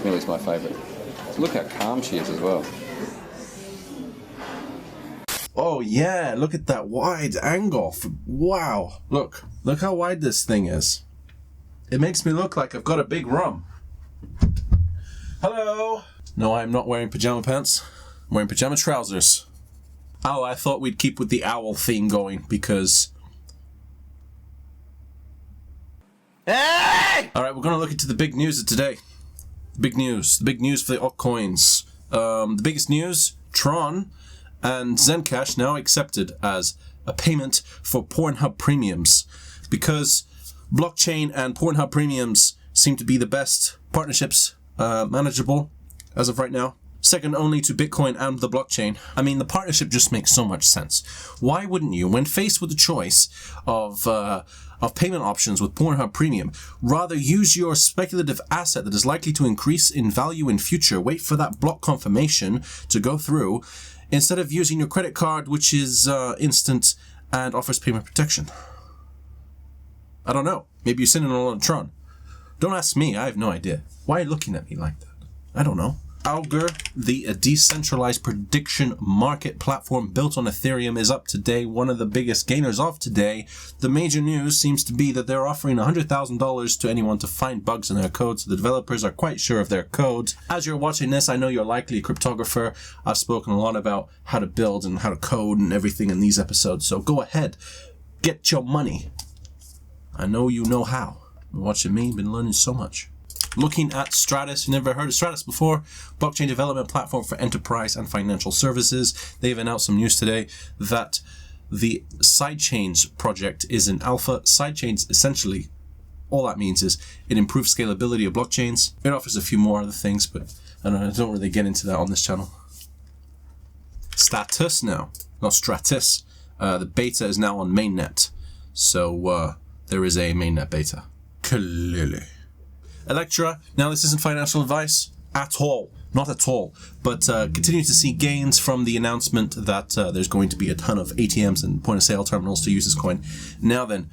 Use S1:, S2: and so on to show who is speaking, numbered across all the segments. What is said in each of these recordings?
S1: Millie's my favourite. Look how calm she is as well.
S2: Oh yeah, look at that wide angle. Wow, look how wide this thing is. It makes me look like I've got a big rum. Hello. No, I'm not wearing pajama pants. I'm wearing pajama trousers. Oh, I thought we'd keep with the owl theme going because... Hey! Alright, we're going to look into the big news of today. The big news for the altcoins. The biggest news, Tron and Zencash now accepted as a payment for Pornhub premiums, because blockchain and Pornhub premiums seem to be the best partnerships manageable as of right now. Second only to Bitcoin and the blockchain. I mean, the partnership just makes so much sense. Why wouldn't you, when faced with the choice of payment options with Pornhub Premium, rather use your speculative asset that is likely to increase in value in future, wait for that block confirmation to go through, instead of using your credit card, which is instant and offers payment protection? I don't know. Maybe you're sitting on a lot of Tron. Don't ask me. I have no idea. Why are you looking at me like that? I don't know. Augur, the decentralized prediction market platform built on Ethereum, is up today, one of the biggest gainers of today. The major news seems to be that they're offering $100,000 to anyone to find bugs in their code, so the developers are quite sure of their code. As you're watching this, I know you're likely a cryptographer. I've spoken a lot about how to build and how to code and everything in these episodes, so go ahead, get your money. I know you know how. Been watching me, been learning so much. Looking at Stratus, you never heard of Stratus before, blockchain development platform for enterprise and financial services. They've announced some news today that the Sidechains project is in alpha. Sidechains, essentially, all that means is it improves scalability of blockchains. It offers a few more other things, but I don't really get into that on this channel. Status now, not Stratus. The beta is now on mainnet, so there is a mainnet beta. Clearly. Electra, now this isn't financial advice at all, not at all, but continue to see gains from the announcement that there's going to be a ton of ATMs and point-of-sale terminals to use this coin. Now then,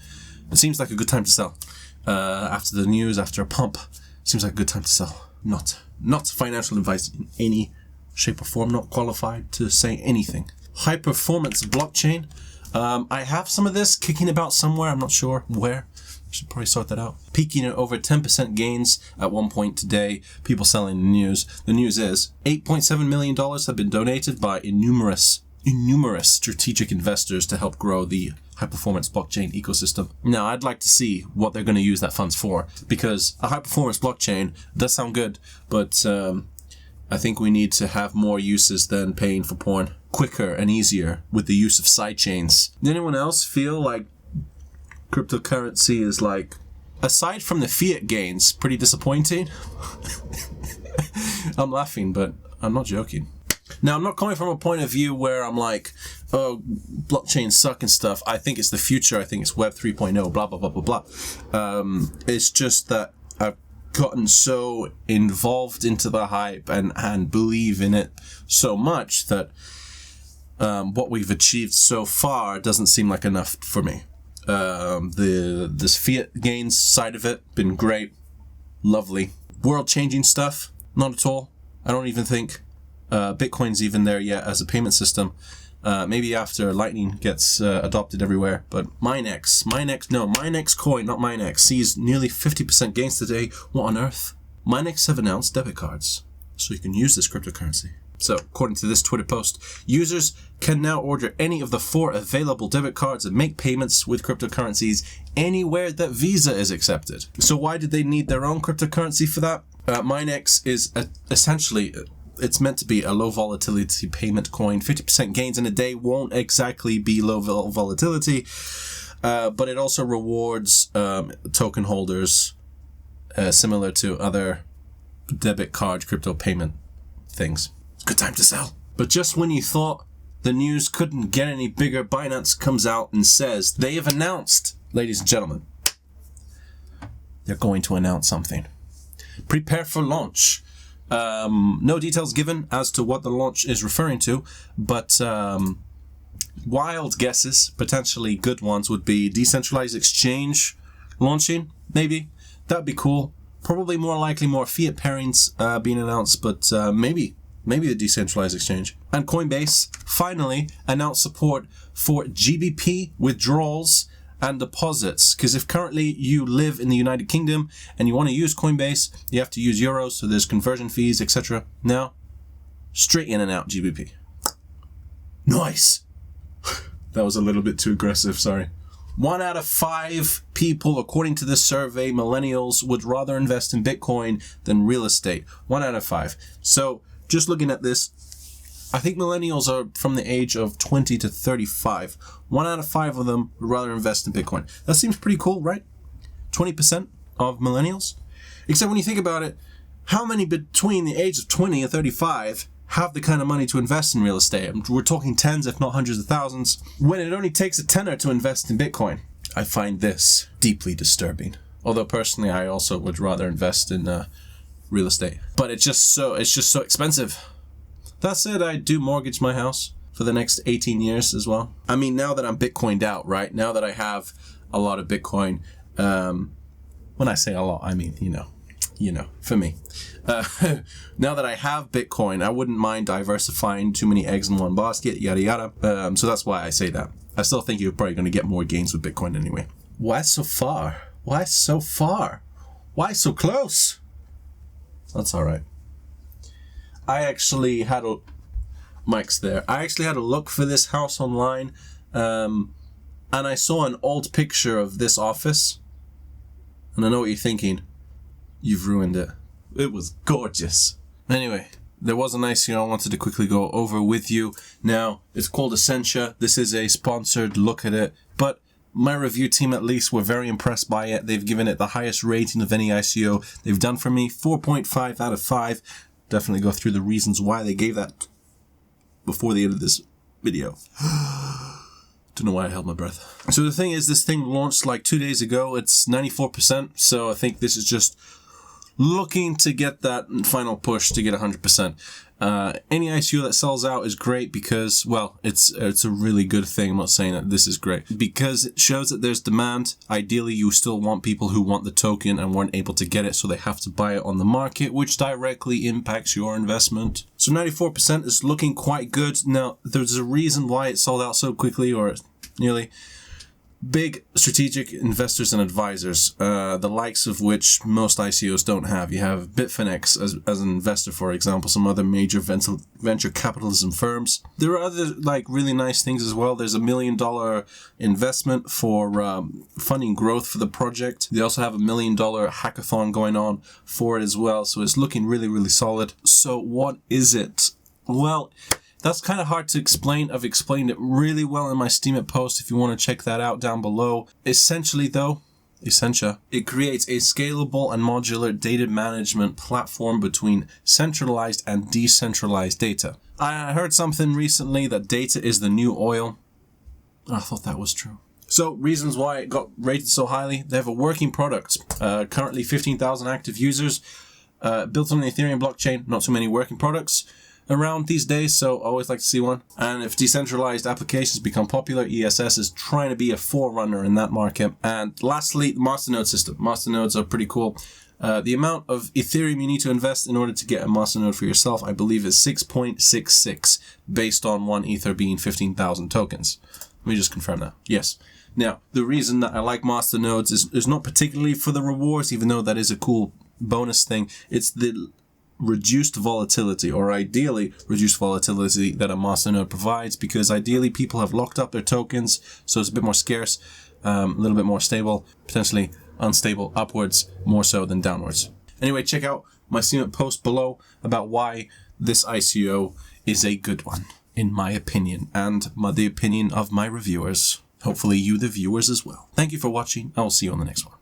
S2: it seems like a good time to sell. After the news, after a pump, seems like a good time to sell. Not financial advice in any shape or form, not qualified to say anything. High-performance blockchain. I have some of this kicking about somewhere, I'm not sure where. Should probably sort that out. Peaking at over 10% gains at one point today. People selling the news. The news is $8.7 million have been donated by innumerous strategic investors to help grow the high-performance blockchain ecosystem. Now, I'd like to see what they're going to use that funds for, because a high-performance blockchain does sound good, but I think we need to have more uses than paying for porn. Quicker and easier with the use of sidechains. Does anyone else feel like cryptocurrency is, like, aside from the fiat gains, pretty disappointing? I'm laughing, but I'm not joking. Now, I'm not coming from a point of view where I'm like, oh, blockchains suck and stuff. I think it's the future. I think it's Web 3.0, blah, blah, blah, blah, blah. It's just that I've gotten so involved into the hype and believe in it so much that what we've achieved so far doesn't seem like enough for me. This fiat gains side of it, been great, lovely. World-changing stuff, not at all. I don't even think Bitcoin's even there yet as a payment system. Maybe after Lightning gets adopted everywhere. But Minex coin, not Minex, sees nearly 50% gains today. What on earth? Minex have announced debit cards, so you can use this cryptocurrency. So, according to this Twitter post, users can now order any of the 4 available debit cards and make payments with cryptocurrencies anywhere that Visa is accepted. So why did they need their own cryptocurrency for that? Minex is essentially, it's meant to be a low volatility payment coin. 50% gains in a day won't exactly be low volatility, but it also rewards token holders similar to other debit card crypto payment things. Good time to sell. But just when you thought the news couldn't get any bigger, Binance comes out and says they have announced, ladies and gentlemen, they're going to announce something. Prepare for launch. No details given as to what the launch is referring to, but wild guesses, potentially good ones, would be decentralized exchange launching, maybe. That'd be cool. Probably more likely more fiat pairings being announced, but maybe the decentralized exchange. And Coinbase finally announced support for GBP withdrawals and deposits, because if currently you live in the United Kingdom and you want to use Coinbase, you have to use euros, so there's conversion fees, etc. Now, straight in and out GBP. Nice. That was a little bit too aggressive, sorry. 1 out of 5 people, according to this survey, millennials, would rather invest in Bitcoin than real estate. 1 out of 5. So, just looking at this, I think millennials are from the age of 20 to 35. 1 out of 5 of them would rather invest in Bitcoin. That seems pretty cool, right? 20% of millennials? Except when you think about it, how many between the age of 20 and 35 have the kind of money to invest in real estate? We're talking tens, if not hundreds of thousands, when it only takes a tenner to invest in Bitcoin. I find this deeply disturbing. Although personally, I also would rather invest in real estate. But it's just so expensive. That said, I do mortgage my house for the next 18 years as well. I mean, now that I'm Bitcoined out, right? Now that I have a lot of Bitcoin, when I say a lot, I mean, you know, for me. Now that I have Bitcoin, I wouldn't mind diversifying too many eggs in one basket, yada yada. So that's why I say that. I still think you're probably going to get more gains with Bitcoin anyway. Why so far? Why so far? Why so close? That's all right. I actually had Mike's there. I actually had a look for this house online, and I saw an old picture of this office, and I know what you're thinking. You've ruined it. It was gorgeous. Anyway, there was a nice thing I wanted to quickly go over with you. Now, it's called Essentia. This is a sponsored look at it, but my review team at least were very impressed by it. They've given it the highest rating of any ICO they've done for me, 4.5 out of 5. Definitely go through the reasons why they gave that before the end of this video. Don't know why I held my breath. So the thing is, this thing launched like 2 days ago. It's 94%, so I think this is just looking to get that final push to get 100%. Any ICO that sells out is great because, well, it's a really good thing. I'm not saying that this is great. Because it shows that there's demand. Ideally, you still want people who want the token and weren't able to get it, so they have to buy it on the market, which directly impacts your investment. So 94% is looking quite good. Now, there's a reason why it sold out so quickly, or nearly. Big strategic investors and advisors, the likes of which most ICOs don't have. You have Bitfinex as an investor, for example, some other major venture capitalism firms. There are other really nice things as well. There's $1 million investment for funding growth for the project. They also have $1 million hackathon going on for it as well. So it's looking really, really solid. So what is it? Well, that's kind of hard to explain. I've explained it really well in my Steemit post if you want to check that out down below. Essentially though, Essentia, it creates a scalable and modular data management platform between centralized and decentralized data. I heard something recently that data is the new oil. I thought that was true. So, reasons why it got rated so highly. They have a working product. Currently 15,000 active users. Built on the Ethereum blockchain. Not too many working products around these days, so I always like to see one. And if decentralized applications become popular, ESS is trying to be a forerunner in that market. And lastly, the masternode system. Masternodes are pretty cool. The amount of Ethereum you need to invest in order to get a masternode for yourself, I believe, is 6.66, based on 1 Ether being 15,000 tokens. Let me just confirm that. Yes. Now, the reason that I like masternodes is not particularly for the rewards, even though that is a cool bonus thing. It's the reduced volatility, or ideally reduced volatility, that a masternode provides, because ideally people have locked up their tokens, so it's a bit more scarce, a little bit more stable, potentially unstable upwards more so than downwards. Anyway, check out my Steemit post below about why this ICO is a good one, in my opinion, and the opinion of my reviewers. Hopefully you, the viewers, as well. Thank you for watching. I will see you on the next one.